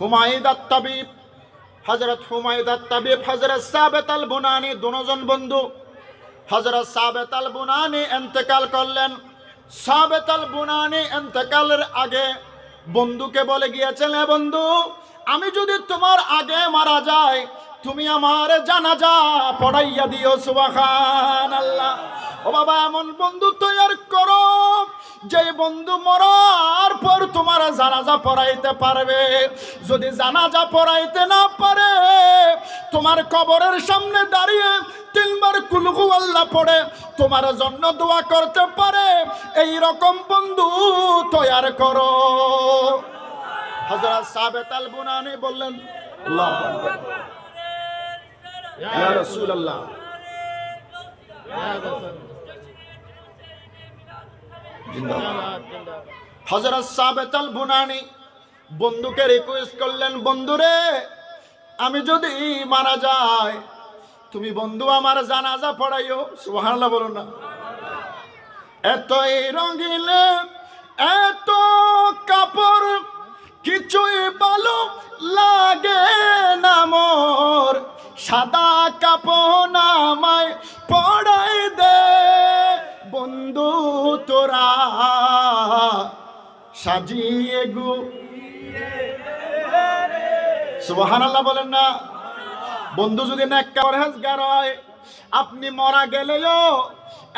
হুমায়ুদ আত-তাবিব, হযরত হুমায়ুদ আত-তাবিব, হযরত সাবিত আল-বুনানী দুজন বন্ধু। হযরত সাবিত আল-বুনানী ইন্তেকাল করলেন। সাবিত আল-বুনানী ইন্তেকালের আগে বন্ধুকে বলে গিয়েছেন, হে বন্ধু, আমি যদি তোমার আগে মারা যাই, তুমি আমার জানাজা পড়াইয়া দিও। সুবহানাল্লাহ। ও বাবা, এমন বন্ধু তৈরি করো যে বন্ধু মরার পর তোমার জানাজা পড়াইতে পারবে। যদি জানাজা পড়াইতে না পারে, তোমার কবরের সামনে দাঁড়িয়ে তিনবার কুল হুয়াল্লাহ পড়ে তোমার জন্য দোয়া করতে পারে। এই রকম বন্ধু তৈরি করো। হযরত সাবিত আল-বুনানী বললেন, আল্লাহু আকবার, ইয়া রাসূলুল্লাহ। হযরত সাবিত আল-বুনানী বন্ধুকে রিকোয়েস্ট করলেন, বন্ধুরে, আমি যদি মারা যাই, তুমি বন্ধু আমার জানাজা পড়াইও। সুবহানাল্লাহ বলো না। এতই রঙিন এত কাপড় কিছুই ভালো লাগে না মোর, সাদা কাপড় আমায় পড়াই দে বন্ধু তোরা সাজিয়ে গো। সুবহানাল্লাহ বলেন না। বন্ধু যদি নেককার পরহেজগার হয়, আপনি মারা গেলেও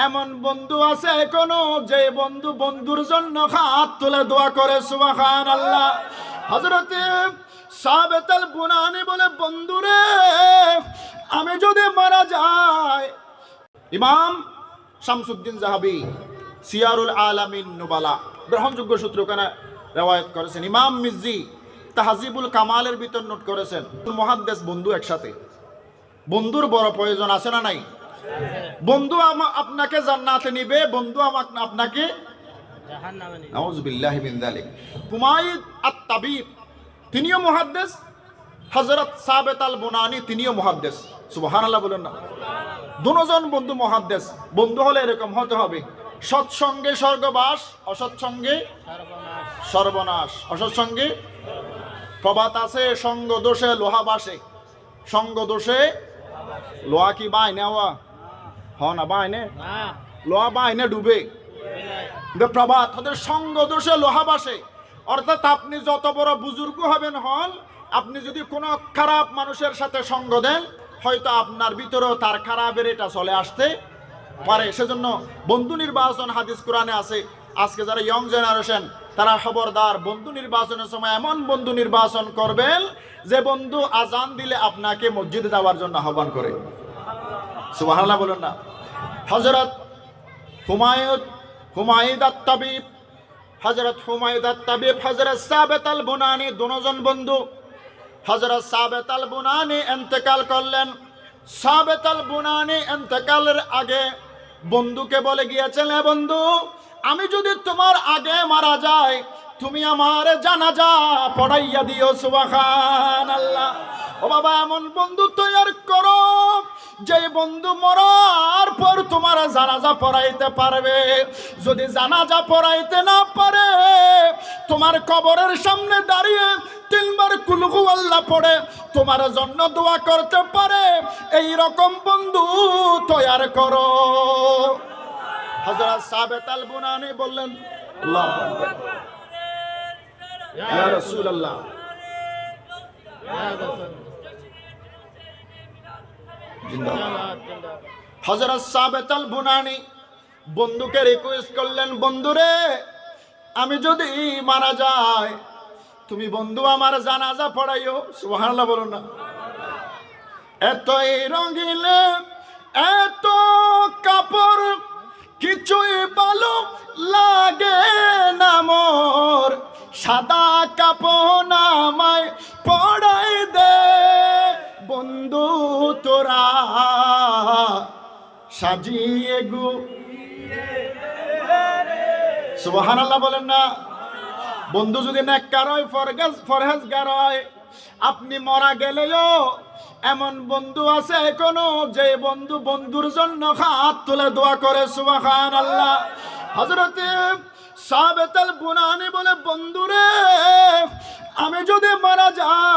এমন বন্ধু আছে এখনো যে বন্ধু বন্ধুর জন্য হাত তুলে দোয়া করে। সুবহানাল্লাহ। হযরত সাবিত আল-বুনানী বলে, বন্ধুরে, আমি যদি মারা যাই, ইমাম শামসুদ্দিন যাহাবী সিয়ারুল আলামিন নুবালা গ্রহণযোগ্য সূত্র কেন রিওয়ায়াত করেছেন। ইমাম মিজি তাহজিবুল কামালের ভিতর নোট করেছেন, মুহাদ্দিস বন্ধু একসাথে। বন্ধুর বড় প্রয়োজন আছে না নাই? বন্ধু আপনাকে জান্নাতে নিবে, বন্ধু আপনাকে জাহান্নামে নিবে। নাউযু বিল্লাহি মিন যালিক। হুমায়ুদ আত-তাবিব তিনিও মুহাদ্দিস, হযরত সাবিত আল-বুনানী তিনিও মুহাদ্দিস। সুবহানাল্লাহ বলেন না। দুজন বন্ধু মুহাদ্দিস। বন্ধু হলে এরকম হতে হবে, সৎসঙ্গে স্বর্গবাস, অসৎসঙ্গে সর্বনাশ। অসৎসঙ্গে প্রবাদ আছে, সঙ্গ দোষে লোহা বাসে। সঙ্গ দোষে লোহা কি বাইনে হওয়া হ না, বাইনে লোহা বাইনে ডুবে। প্রবাদ ওদের সঙ্গ দোষে লোহা বাসে। অর্থাৎ আপনি যত বড় বুজুর্গ হবেন হন, আপনি যদি কোনো খারাপ মানুষের সাথে সঙ্গ দেন, হয়তো আপনার ভিতরেও তার খারাপের এটা চলে আসতে পারে। সেজন্য বন্ধু নির্বাচন হাদিস কোরআনে আছে। আজকে যারা ইয়ং জেনারেশন, তারা খবরদার, বন্ধু নির্বাচনের সময় এমন বন্ধু নির্বাচন করবেন যে বন্ধু আজান দিলে আপনাকে মসজিদে যাওয়ার জন্য আহ্বান করে। সুবহানাল্লাহ বলুন না। হযরত হুমায়ুদ আত-তাবিব, হযরত হুমায়ুদ আত-তাবিব, হযরত সাবিত আল-বুনানী দুজন বন্ধু। হযরত সাবিত আল-বুনানী ইন্তেকাল করলেন। সাবিত আল-বুনানী ইন্তেকালের আগে বন্ধুকে বলে গিয়েছেন, হে বন্ধু, আমি যদি তোমার আগে মারা যাই, তুমি আমার জানাজা পড়াইয়া দিও। সুবহানাল্লাহ। ও বাবা, এমন বন্ধু তৈরি করো যে বন্ধু মরার পর তোমার জানাজা পড়াইতে পারবে। যদি জানাজা পড়াইতে না পারে, তোমার কবরের সামনে দাঁড়িয়ে তিনবার কুল হুয়াল্লাহ পড়ে তোমার জন্য দোয়া করতে পারে। এই রকম বন্ধু তৈরি করো। হযরত সাবিত আল-বুনানী বললেন, আল্লাহু আকবার, ইয়া রাসূলুল্লাহ। হযরত সাবিত আল-বুনানী বন্ধুকে রিকোয়েস্ট করলেন, বন্ধুরে, আমি যদি মারা যাই, তুমি বন্ধু আমার জানাজা পড়াইও। সুবহানাল্লাহ বলুন না। এতই রঙিন এত কাপড় কিছুই ভালো লাগে না মোর, সাদা কাপড় আমায় পড়াই দে বন্ধু তোরা সাজিয়ে গো। সুবহানাল্লাহ বলেন না। বন্ধু যদি নেককার হয়, পরহেজগার হয়, আপনি মারা গেলেও এমন বন্ধু আছে এখনো যে বন্ধু বন্ধুর জন্য হাত তুলে দোয়া করে। সুবহানাল্লাহ। হযরত সাবেত আল বুনানি বলে, বন্ধুরে আমি যদি মারা যাই